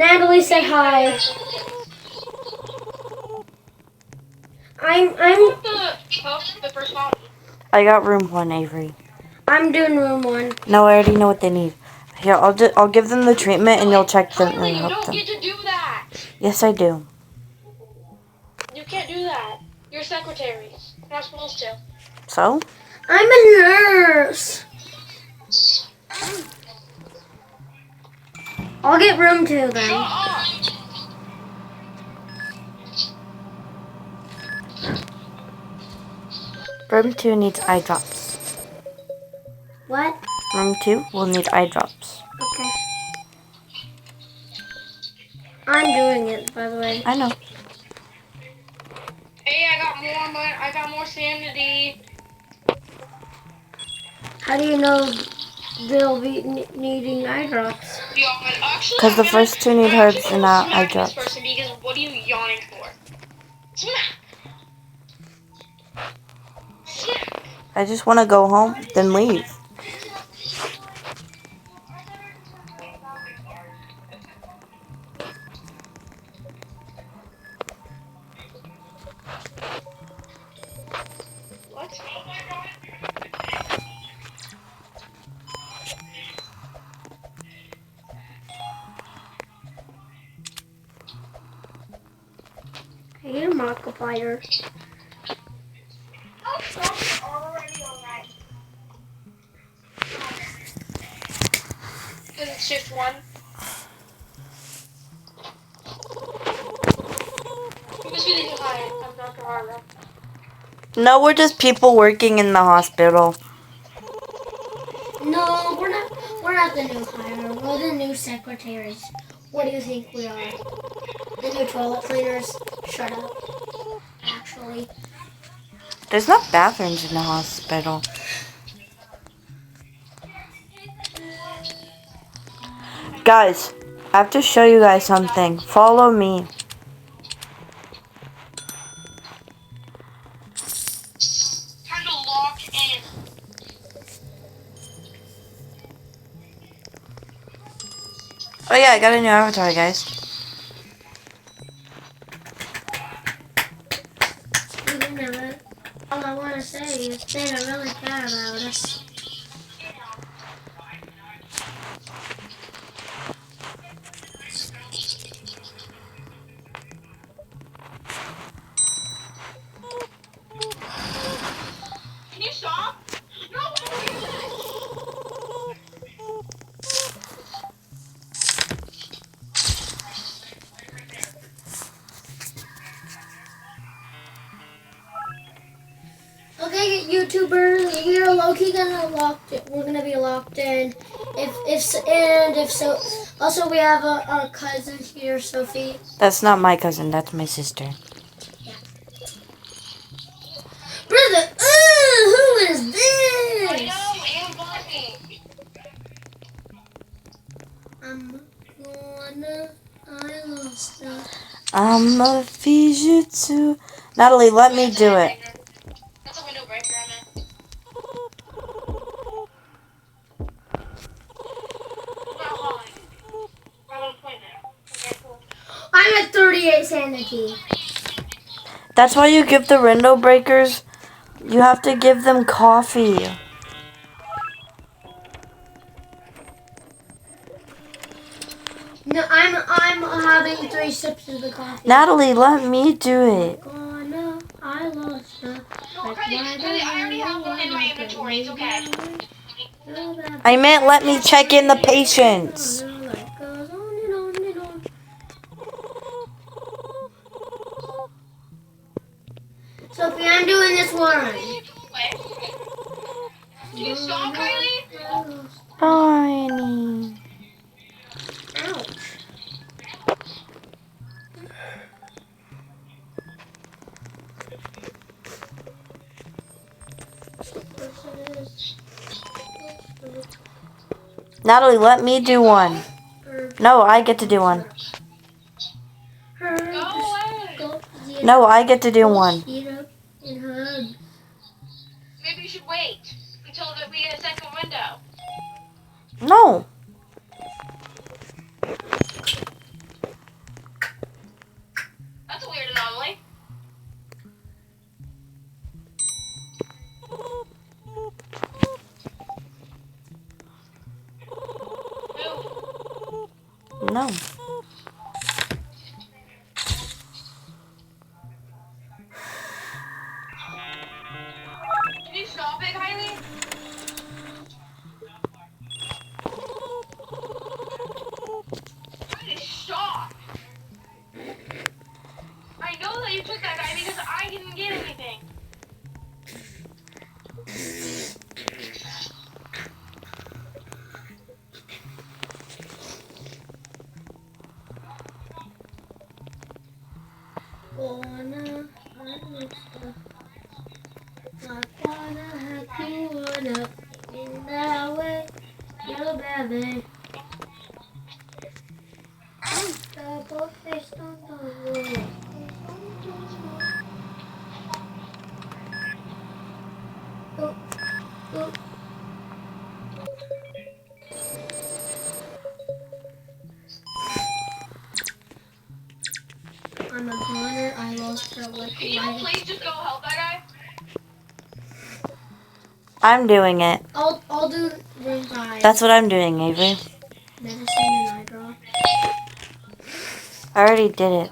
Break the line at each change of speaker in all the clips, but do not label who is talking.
Natalie said hi. I'm
I got room 1, Avery.
I'm doing room 1.
No, I already know what they need. Here, I'll give them the treatment and you'll check them and
You
help
don't
them.
get to do that.
Yes, I do.
You can't do that. You're secretaries. You're not supposed to.
So?
I'm a nurse. I'll get room 2
Shut
then.
up.
Room 2 needs eye drops.
What?
Room 2 will need eye drops.
Okay. I'm doing it, by the way.
I know.
Hey, I got more sanity.
How do you know they'll be needing eye drops?
Actually,
Because the first 2 need herbs and not eye
smack this
drops.
person because what are you yawning for? Smack. Smack.
I just want to go home, then leave.
What?
I need a markiplier.
Because it's shift 1. You must be the high. I'm Dr. Harlow.
No, we're just people working in the hospital.
No, we're not. We're not the new hire. We're the new secretaries. What do you think we are? The new toilet cleaners? Shut up. Actually.
There's not bathrooms in the hospital. Guys, I have to show you guys something. Follow me.
Time to lock in.
Oh yeah, I got a new avatar, guys.
Even though all I want to say is they don't really care about us.
Can you stop? No, don't do this.
Okay, YouTubers, we are low-key we're gonna be locked in. If so, also we have our cousin here, Sophie.
That's not my cousin, that's my sister.
Brother, who is this?
I know, and Barbie.
I lost her.
I'ma feed you too. Natalie, let me do it.
That's a window breaker, I meant.
I'm at 38 sanity.
That's why you give the window breakers. You have to give them coffee.
No, I'm having 3 sips of the coffee.
Natalie, let me do it.
I lost her.
No, Kylie, I already have one in my inventory. It's okay.
I meant let me check in the patients.
Sophie, I'm doing this one.
Can you stop, Kylie?
Barney.
Ouch.
Natalie, let me do one. No, I get to do one.
Go away.
No, I get to do one.
Maybe you should wait until we get a second window.
No. No.
Can you stop it, Kylie? Kylie, stop! I know that you took that guy because I didn't get anything.
Not wanna have you wanna in that way, your baby. Double face on the road. Oh, oh. I'm a goner. I lost her with
Can you please just go help that guy?
I'm doing it.
I'll do room 5.
That's what I'm doing, Avery.
Medicine and eye drop.
I already did it.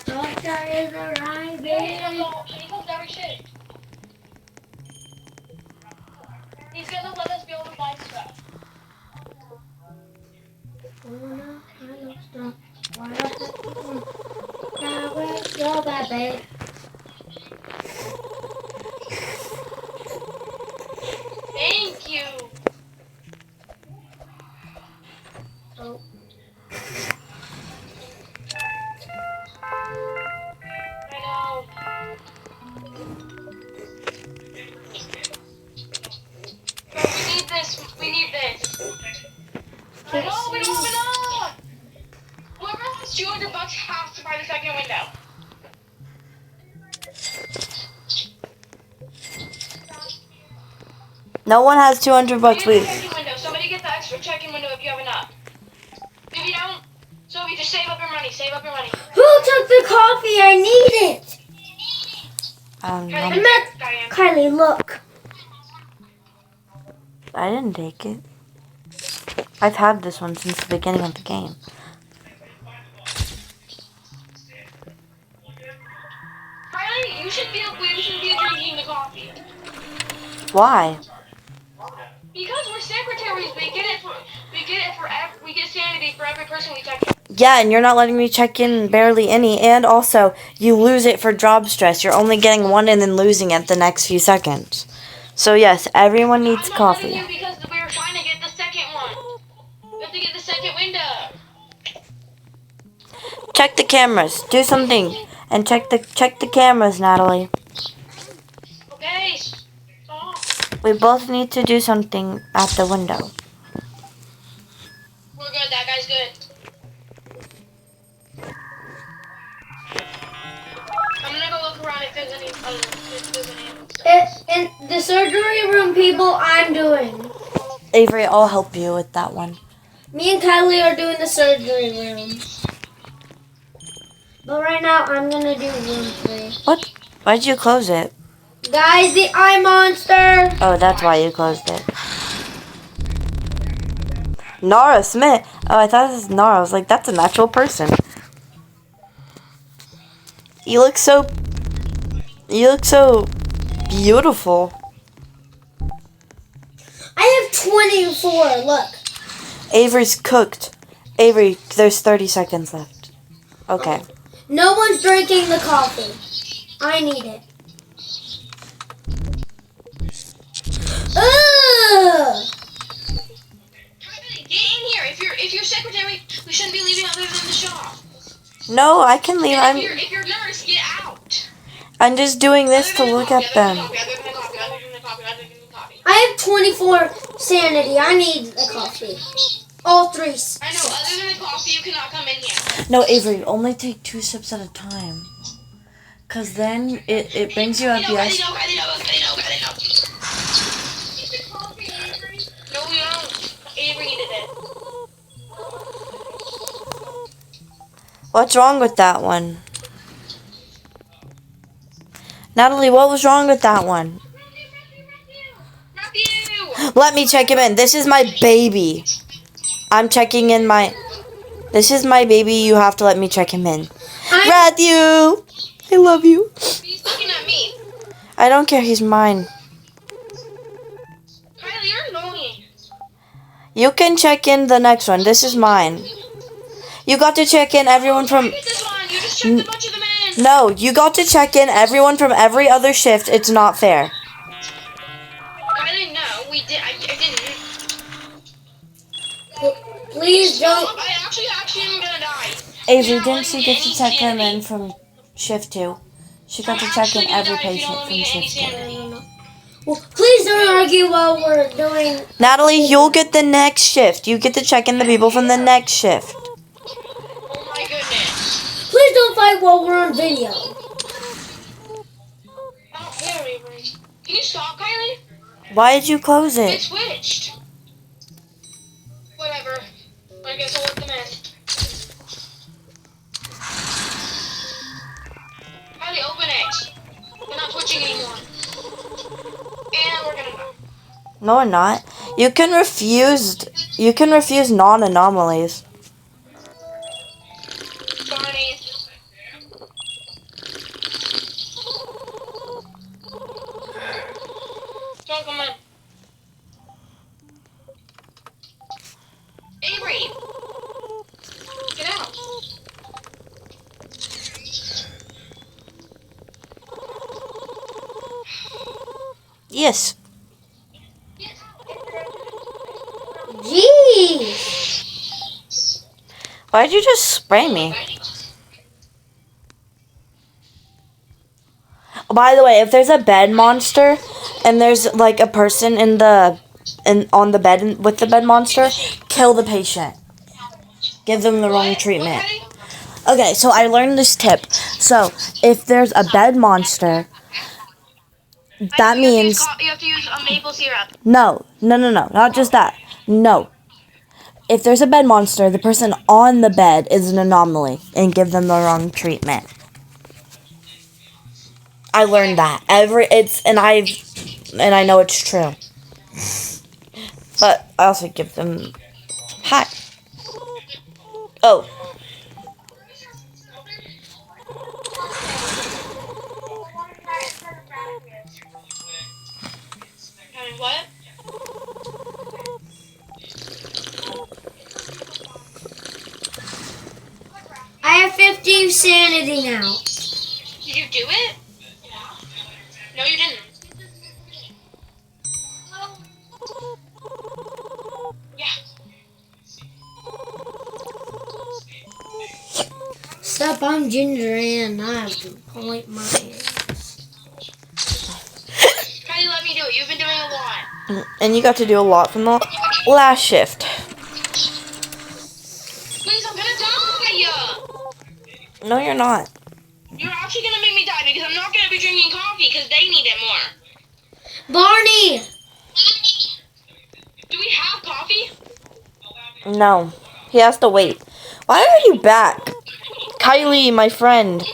Doctor is arriving.
Yeah, he comes every shift. He's gonna let us be able to buy stuff.
Now where's your baby?
Thank you.
Oh.
I know. But we need this. We need this. I know we don't have enough. Whoever has $200 has to buy the second window.
No one has 200 bucks,
We need the
please.
check-in window. Somebody get the extra check-in window if you have enough. If you don't, so you just save up your money. Save up your money.
Who took the coffee? I need it.
Kylie, Diane.
Kylie, look.
I didn't take it. I've had this one since the beginning of the game.
Kylie, you should be drinking the coffee.
Why?
Because we're secretaries, we get sanity for every person we check in.
Yeah, and you're not letting me check in barely any, and also, you lose it for job stress. You're only getting one and then losing it the next few seconds. So yes, everyone needs
I'm not
coffee.
letting you because we were trying to get the second one. We have to get the second window.
Check the cameras. Do something. And check the cameras, Natalie.
Okay, stop.
We both need to do something at the window.
We're good, that guy's good. I'm gonna go look around if there's any
In the surgery room, people, I'm doing.
Avery, I'll help you with that one.
Me and Kylie are doing the surgery room. But right now, I'm gonna do room 3.
What? Why'd you close it?
Guys, the eye monster.
Oh, that's why you closed it. Nara Smith. Oh, I thought this was Nara. I was like, that's an actual person. You look so beautiful.
I have 24. Look.
Avery's cooked. Avery, there's 30 seconds left. Okay.
No one's drinking the coffee. I need it. Ugh!
Get in here. If you're secretary, we shouldn't be leaving other than the shop.
No, I can leave.
And if you're nurse, get out.
I'm just doing this to look at them.
Other than the coffee.
I have 24 sanity. I need the coffee. All 3.
I know, other than the coffee, you cannot come in here.
No, Avery, only take 2 sips at a time. Because then it brings you up the ice.
No, we don't. Avery needed it.
What's wrong with that one? Natalie, what was wrong with that one?
Matthew!
Let me check him in. This is my baby. I'm checking in my... This is my baby. You have to let me check him in. Matthew! I love you.
He's looking at me.
I don't care. He's mine.
Kylie, you're annoying.
You can check in the next one. This is mine. You got to check in everyone from...
I get this one. You just checked a bunch of them in.
No, you got to check in everyone from every other shift. It's not fair.
Kylie, no, we did. I didn't.
Please don't.
I actually am gonna die.
Avery, didn't she get to check him in from shift 2? She got to check in every patient from shift 2.
Well, please don't argue while we're doing.
Natalie, you'll get the next shift. You get to check in the people from the next shift.
Oh my goodness.
Please don't fight while we're on video.
I don't care, Avery. Can you stop, Kylie?
Why did you close
It
it?
switched. Whatever. I guess I'll let them in. Kylie, open it. We're not switching anymore. And we're gonna go.
No, we're not. You can refuse non-anomalies.
Barney. Don't come in. Avery! Get out.
Yes.
Jeez.
Why'd you just spray me? By the way, if there's a bed monster and there's like a person on the bed with the bed monster, kill the patient. Give them the wrong treatment. Okay, so I learned this tip. So if there's a bed monster, that means
You have to use a maple syrup.
no, not just that. No. If there's a bed monster, the person on the bed is an anomaly and give them the wrong treatment. I learned that. And I know it's true. But I also give them hi. Oh.
What?
I have 50 sanity now.
Did you do it? No, you didn't. Yeah.
Stop, I'm Ginger and I have to point my head.
Kylie, let me do it. You've been doing a lot.
And you got to do a lot from the last shift.
Please, I'm gonna die!
No, you're not.
You're actually gonna make me die because I'm not gonna be drinking coffee because they need it more.
Barney!
Do we have coffee?
No. He has to wait. Why are you back? Kylie, my friend.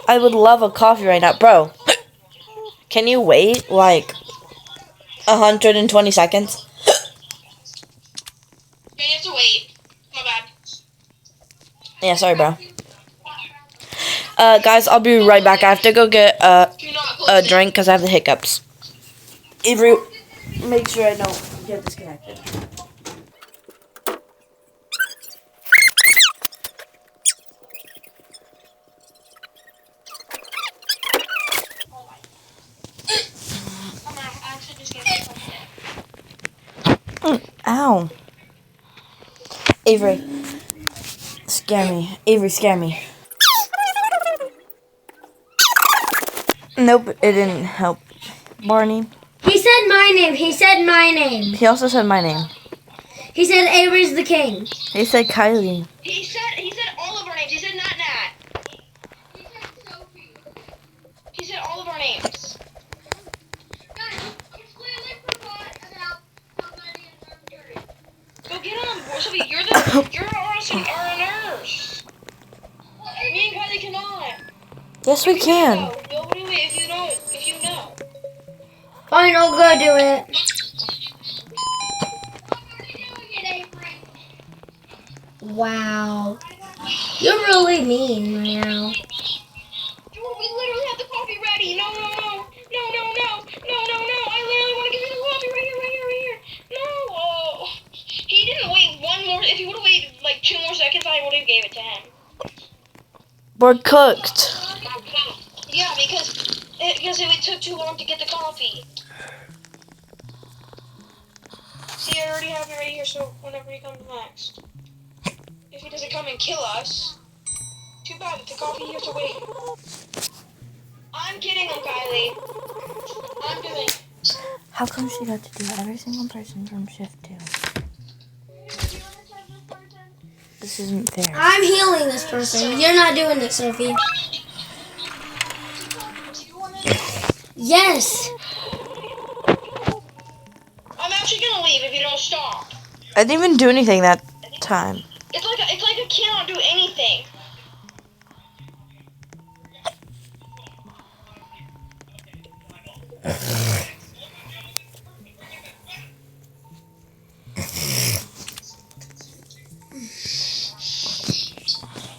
I would love a coffee right now. Bro, can you wait like 120 seconds?
Yeah, you have to wait. My bad.
Yeah, sorry, bro. Guys, I'll be right back. I have to go get
Do not close
a
it.
drink because I have the hiccups. Avery, make sure I don't get disconnected.
I'm gonna actually just get this
Ow. Avery, scare me. Avery, scare me. Nope, it didn't help. Barney.
He said my name. He said my name.
He also said my name.
He said Avery's the king.
He said Kylie.
He said all of our names. He said Nat. He said Sophie. He said all of our names. Go get him, Sophie. You're our nurse. Me and Kylie cannot.
Yes, we can.
No, do it if you know.
Fine, I'll go do it. Wow. You're really mean right now.
Dude, we literally have the coffee ready. No. I literally want to give you the coffee right here. No. Oh. He didn't wait one more. If he would have waited like 2 more seconds, I would have gave it to him.
We're cooked.
Yeah, because it took too long to get the coffee. See, I already have it right here, so whenever he comes next. If he doesn't come and kill us, too bad, the coffee you have to wait. I'm kidding him, Kylie. I'm doing it.
How come she got to do every single person from shift 2? This isn't fair.
I'm healing this person. You're not doing it, Sophie. Yes.
I'm actually gonna leave if you don't stop.
I didn't even do anything that time.
It's like I cannot do anything.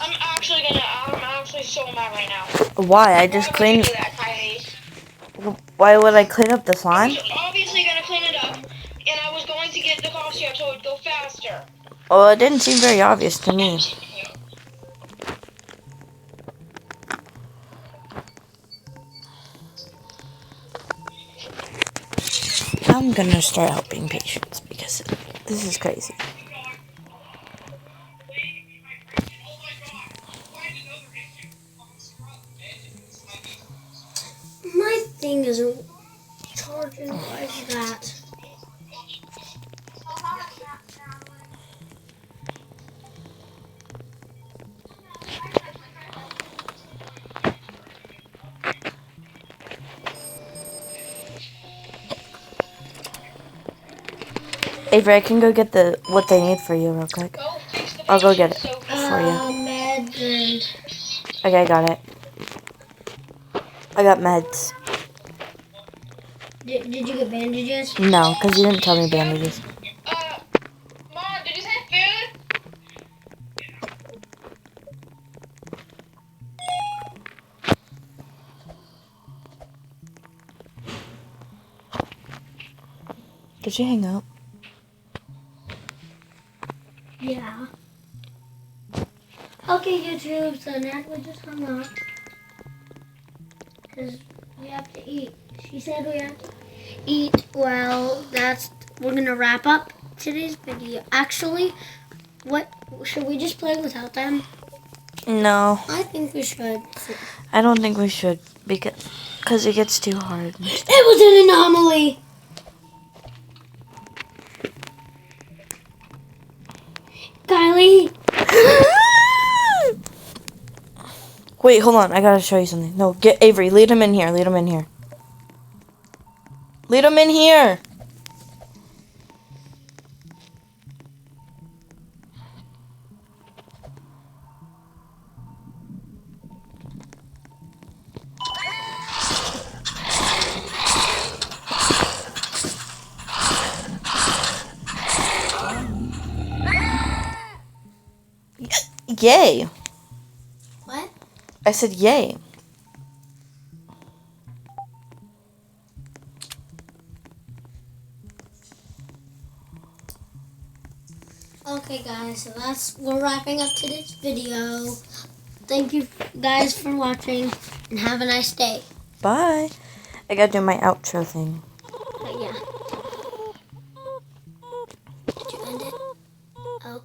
I'm actually so mad right now.
Why? I just
Why would you
cleaned.
do that, Kylie?
Why would I clean up the slime?
I was obviously gonna clean it up, and I was going to get the costume so it would go faster.
Well, it didn't seem very obvious to me. I'm gonna start helping patients because this is crazy.
My thing isn't charging. Why is that?
Avery, I can go get what they need for you real quick.
Go fix the
I'll go get
patient,
it
Sophie.
for you.
Meds and
Okay, I got it. I got meds.
did you get bandages?
No, because you didn't tell me bandages.
Mom, did you say food?
Did she hang up?
Yeah. Okay, YouTube. So Natalie just hung up because we have to eat. She said we have to eat. Well, we're gonna wrap up today's video. Actually, what should we just play without them?
No,
I think we should.
I don't think we should because it gets too hard.
It was an anomaly. Kylie.
Wait, hold on. I gotta show you something. No, get Avery. Lead him in here. Lead him in here. Lead him in here. Yay.
What?
I said yay.
Okay, guys, so we're wrapping up today's video. Thank you guys for watching, and have a nice day.
Bye. I gotta do my outro thing.
Yeah. Did you end it? Oh.